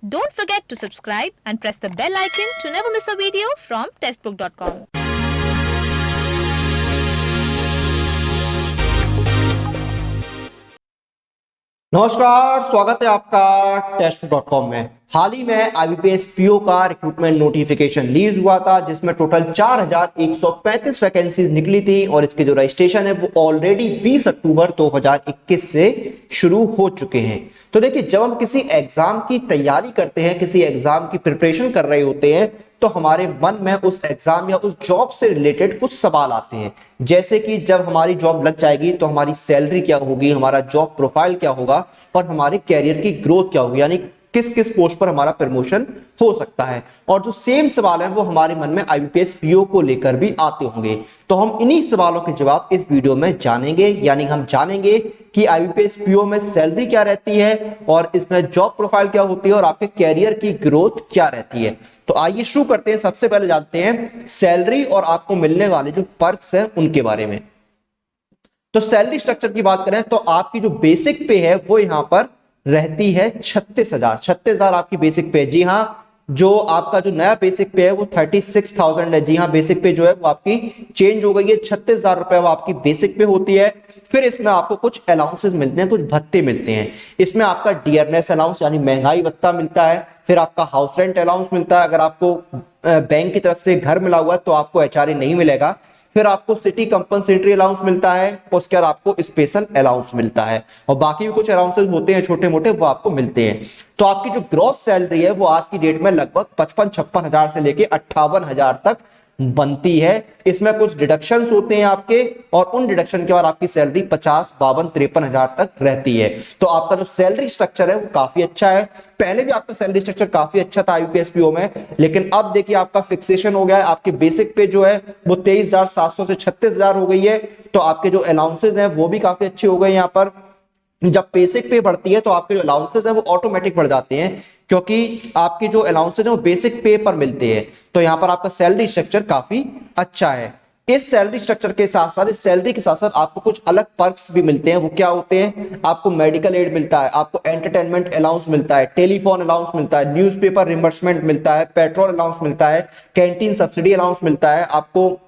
Don't forget to subscribe and press the bell icon to never miss a video from testbook.com. नमस्कार, स्वागत है आपका टेस्ट.com में। हाल ही में आईबीपीएस पीओ का रिक्रूटमेंट नोटिफिकेशन रिलीज हुआ था, जिसमें टोटल 4135 वैकेंसीज निकली थी और इसके जो रजिस्ट्रेशन है वो ऑलरेडी 20 अक्टूबर 2021 से शुरू हो चुके हैं। तो देखिए, जब हम किसी एग्जाम की तैयारी करते हैं, किसी एग्जाम की प्रिपरेशन कर रहे होते हैं, तो हमारे मन में उस एग्जाम या उस जॉब से रिलेटेड कुछ सवाल आते हैं। जैसे कि जब हमारी जॉब लग जाएगी तो हमारी सैलरी क्या होगी, हमारा जॉब प्रोफाइल क्या होगा और हमारे कैरियर की ग्रोथ क्या होगी, यानी किस किस पोस्ट पर हमारा प्रमोशन हो सकता है। और जो सेम सवाल है वो हमारे मन में आईबीपीएस पीओ को लेकर भी आते होंगे। तो हम इन्हीं सवालों के जवाब इस वीडियो में जानेंगे, यानी हम जानेंगे कि आईबीपीएस पीओ में सैलरी क्या रहती है और इसमें जॉब प्रोफाइल क्या होती है और आपके कैरियर की ग्रोथ क्या रहती है। तो आइए शुरू करते हैं। सबसे पहले जानते हैं सैलरी और आपको मिलने वाले जो पर्क्स हैं उनके बारे में। तो सैलरी स्ट्रक्चर की बात करें तो आपकी जो बेसिक पे है वो यहां पर रहती है 36,000 आपकी बेसिक पे। जी हाँ, जो आपका जो नया बेसिक पे है वो 36,000 है। जी हाँ, बेसिक पे जो है वो आपकी चेंज हो गई है, 36,000 रुपए वो आपकी बेसिक पे होती है। फिर इसमें आपको कुछ अलाउंसेस मिलते हैं, कुछ भत्ते मिलते हैं। इसमें आपका डियरनेस अलाउंस यानी महंगाई भत्ता मिलता है। फिर आपका हाउस रेंट अलाउंस मिलता है। अगर आपको बैंक की तरफ से घर मिला हुआ है तो आपको एचआरए नहीं मिलेगा। फिर आपको सिटी कंपनसेटरी अलाउंस मिलता है, उसके बाद आपको स्पेशल अलाउंस मिलता है और बाकी भी कुछ अलाउंसेस होते हैं छोटे मोटे, वो आपको मिलते हैं। तो आपकी जो ग्रॉस सैलरी है वो आज की डेट में लगभग 55-56 हजार से लेके 58,000 तक बनती है। इसमें कुछ डिडक्शंस होते हैं आपके और उन डिडक्शन के बाद आपकी सैलरी 50, 52, 53 हजार तक रहती है। तो आपका जो सैलरी स्ट्रक्चर है वो काफी अच्छा है। पहले भी आपका सैलरी स्ट्रक्चर काफी अच्छा था आईबीपीएस पीओ में, लेकिन अब देखिए आपका फिक्सेशन हो गया है। आपकी बेसिक पे जो है वो 23,700 से 36,000 हो गई है। तो आपके जो अलाउंसेस हैं वो भी काफी अच्छे हो गए। यहाँ पर जब बेसिक पे बढ़ती है तो आपके जो अलाउंसेस हैं वो ऑटोमेटिक बढ़ जाते हैं, क्योंकि आपके जो अलाउंसेस हैं वो बेसिक पे पर मिलते हैं। तो यहां पर आपका सैलरी स्ट्रक्चर काफी अच्छा है। इस सैलरी स्ट्रक्चर के साथ साथ, इस सैलरी के साथ साथ आपको कुछ अलग पर्क्स भी मिलते हैं। वो क्या होते हैं? आपको मेडिकल एड मिलता है, आपको एंटरटेनमेंट अलाउंस मिलता है, टेलीफोन अलाउंस मिलता है, न्यूज़पेपर रिम्बर्समेंट मिलता है, पेट्रोल अलाउंस मिलता है, कैंटीन सब्सिडी अलाउंस मिलता है, आपको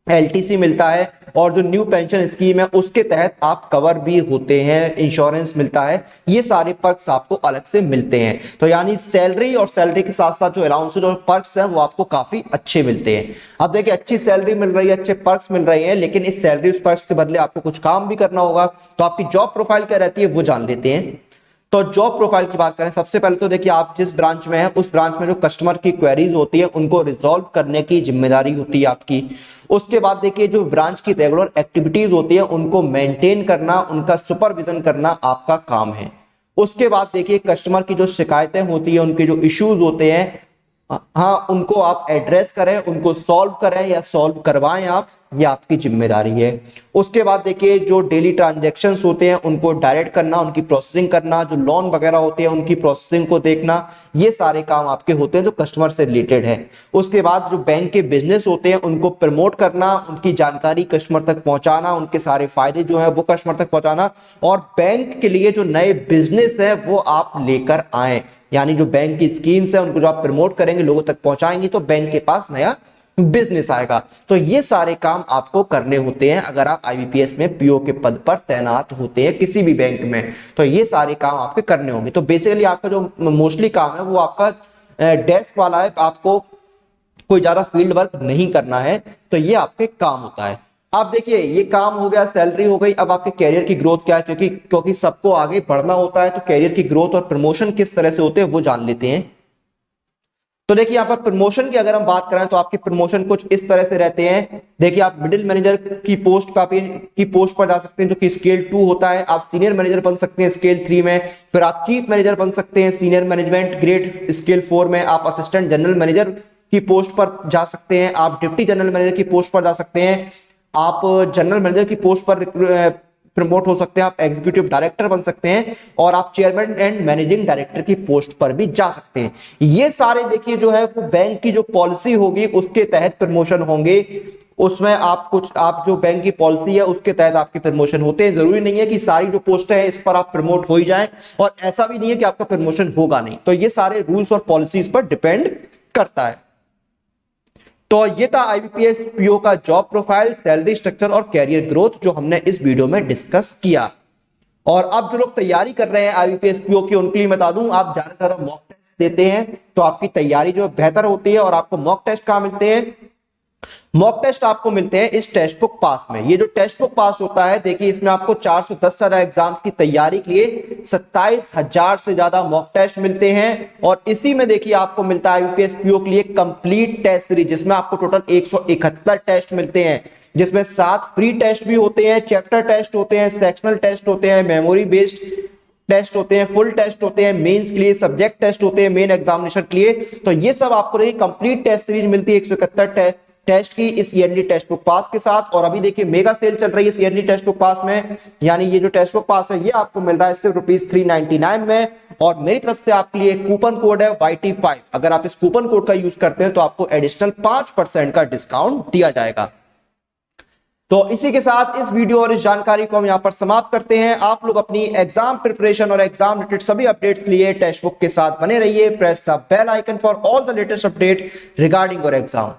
एलटीसी मिलता है और जो न्यू पेंशन स्कीम है उसके तहत आप कवर भी होते हैं, इंश्योरेंस मिलता है। ये सारे पर्क्स आपको अलग से मिलते हैं। तो यानी सैलरी और सैलरी के साथ साथ जो अलाउंसेस और पर्क्स हैं वो आपको काफी अच्छे मिलते हैं। अब देखिए, अच्छी सैलरी मिल रही है, अच्छे पर्क्स मिल रहे हैं, लेकिन इस सैलरी उस पर्क्स के बदले आपको कुछ काम भी करना होगा। तो आपकी जॉब प्रोफाइल क्या रहती है वो जान लेते हैं। तो जॉब प्रोफाइल की बात करें, सबसे पहले तो देखिए आप जिस ब्रांच में हैं उस ब्रांच में जो कस्टमर की क्वेरीज होती है उनको रिजॉल्व करने की जिम्मेदारी होती है आपकी। उसके बाद देखिए जो ब्रांच की रेगुलर एक्टिविटीज होती है उनको मेंटेन करना, उनका सुपरविजन करना आपका काम है। उसके बाद देखिए कस्टमर की जो शिकायतें होती है, उनके जो इश्यूज होते हैं, हाँ, उनको आप एड्रेस करें, उनको सॉल्व करें या सॉल्व करवाएं आप, ये आपकी जिम्मेदारी है। उसके बाद देखिए जो डेली ट्रांजैक्शंस होते हैं उनको डायरेक्ट करना, उनकी प्रोसेसिंग करना, जो लोन वगैरह होते हैं उनकी प्रोसेसिंग को देखना, ये सारे काम आपके होते हैं जो कस्टमर से रिलेटेड है। उसके बाद जो बैंक के बिजनेस होते हैं उनको प्रमोट करना, उनकी जानकारी कस्टमर तक पहुंचाना, उनके सारे फायदे जो है वो कस्टमर तक पहुंचाना और बैंक के लिए जो नए बिजनेस है वो आप लेकर आए, यानी जो बैंक की स्कीम्स है उनको जो आप प्रमोट करेंगे, लोगों तक पहुंचाएंगे तो बैंक के पास नया बिजनेस आएगा। तो ये सारे काम आपको करने होते हैं अगर आप आईबीपीएस में पीओ के पद पर तैनात होते हैं किसी भी बैंक में, तो ये सारे काम आपके करने होंगे। तो बेसिकली आपका जो मोस्टली काम है वो आपका डेस्क वाला है, आपको कोई ज्यादा फील्ड वर्क नहीं करना है, तो ये आपके काम होता है। अब देखिए ये काम हो गया, सैलरी हो गई। अब आपके कैरियर की ग्रोथ क्या है, क्योंकि सबको आगे बढ़ना होता है, तो कैरियर की ग्रोथ और प्रमोशन किस तरह से होते हैं वो जान लेते हैं। तो देखिए यहाँ पर प्रमोशन की अगर हम बात करें तो आपकी प्रमोशन कुछ इस तरह से रहते हैं। देखिए आप मिडिल मैनेजर की पोस्ट पर जा सकते हैं जो कि स्केल 2 होता है। आप सीनियर मैनेजर बन सकते हैं स्केल 3 में। फिर आप चीफ मैनेजर बन सकते हैं सीनियर मैनेजमेंट ग्रेड स्केल 4 में। आप असिस्टेंट जनरल मैनेजर की पोस्ट पर जा सकते हैं। आप डिप्टी जनरल मैनेजर की पोस्ट पर जा सकते हैं। आप जनरल मैनेजर की पोस्ट पर प्रमोट हो सकते हैं। आप एग्जीक्यूटिव डायरेक्टर बन सकते हैं और आप चेयरमैन एंड मैनेजिंग डायरेक्टर की पोस्ट पर भी जा सकते हैं। ये सारे देखिए जो है वो बैंक की जो पॉलिसी होगी उसके तहत प्रमोशन होंगे। उसमें आप जो बैंक की पॉलिसी है उसके तहत आपके प्रमोशन होते हैं। जरूरी नहीं है कि सारी जो पोस्टें हैं इस पर आप प्रमोट हो ही जाएं, और ऐसा भी नहीं है कि आपका प्रमोशन होगा नहीं। तो ये सारे रूल्स और पॉलिसीज पर डिपेंड करता है। तो ये था आईबीपीएस पीओ का जॉब प्रोफाइल, सैलरी स्ट्रक्चर और कैरियर ग्रोथ जो हमने इस वीडियो में डिस्कस किया। और अब जो लोग तैयारी कर रहे हैं आईबीपीएस पीओ की, उनके लिए बता दूं, आप ज्यादा से ज्यादा मॉक टेस्ट देते हैं तो आपकी तैयारी जो बेहतर होती है। और आपको मॉक टेस्ट कहां मिलते हैं? मॉक टेस्ट आपको मिलते हैं इस टेक्स्ट बुक पास में। ये जो टेक्स्ट बुक पास होता है, देखिए इसमें आपको 410 से ज्यादा एग्जाम्स की तैयारी के लिए 27,000 से ज्यादा मॉक टेस्ट मिलते हैं। और इसी में देखिए आपको मिलता है आईबीपीएस पीओ के लिए कंप्लीट टेस्ट सीरीज, जिसमें आपको टोटल 171 टेस्ट मिलते हैं, जिसमें 7 फ्री टेस्ट भी होते हैं, चैप्टर टेस्ट होते हैं, सेक्शनल टेस्ट होते हैं, मेमोरी बेस्ड टेस्ट होते हैं, फुल टेस्ट होते हैं, मेंस के लिए सब्जेक्ट टेस्ट होते हैं, मेन एग्जामिनेशन के लिए। तो ये सब आपको देखिए कंप्लीट टेस्ट सीरीज मिलती है 171 टेस्ट की इस ईयरली टेक्स्ट बुक पास के साथ। और अभी देखिए मेगा सेल चल रही है इस ईयरली टेक्स्ट बुक पास में, यानी ये जो टेक्स्ट बुक पास है ये आपको मिल रहा है सिर्फ ₹399 में। और मेरी तरफ से आपके लिए कूपन कोड है YT5, अगर आप इस कूपन कोड का यूज करते हैं तो आपको एडिशनल 5% का डिस्काउंट दिया जाएगा। तो इसी के साथ इस वीडियो और इस जानकारी को हम यहां पर समाप्त करते हैं। आप लोग अपनी एग्जाम प्रिपरेशन और एग्जाम रिलेटेड सभी अपडेट्स के लिए टेक्स्ट बुक के साथ बने रहिए। Press the bell icon for all the latest update regarding your exam.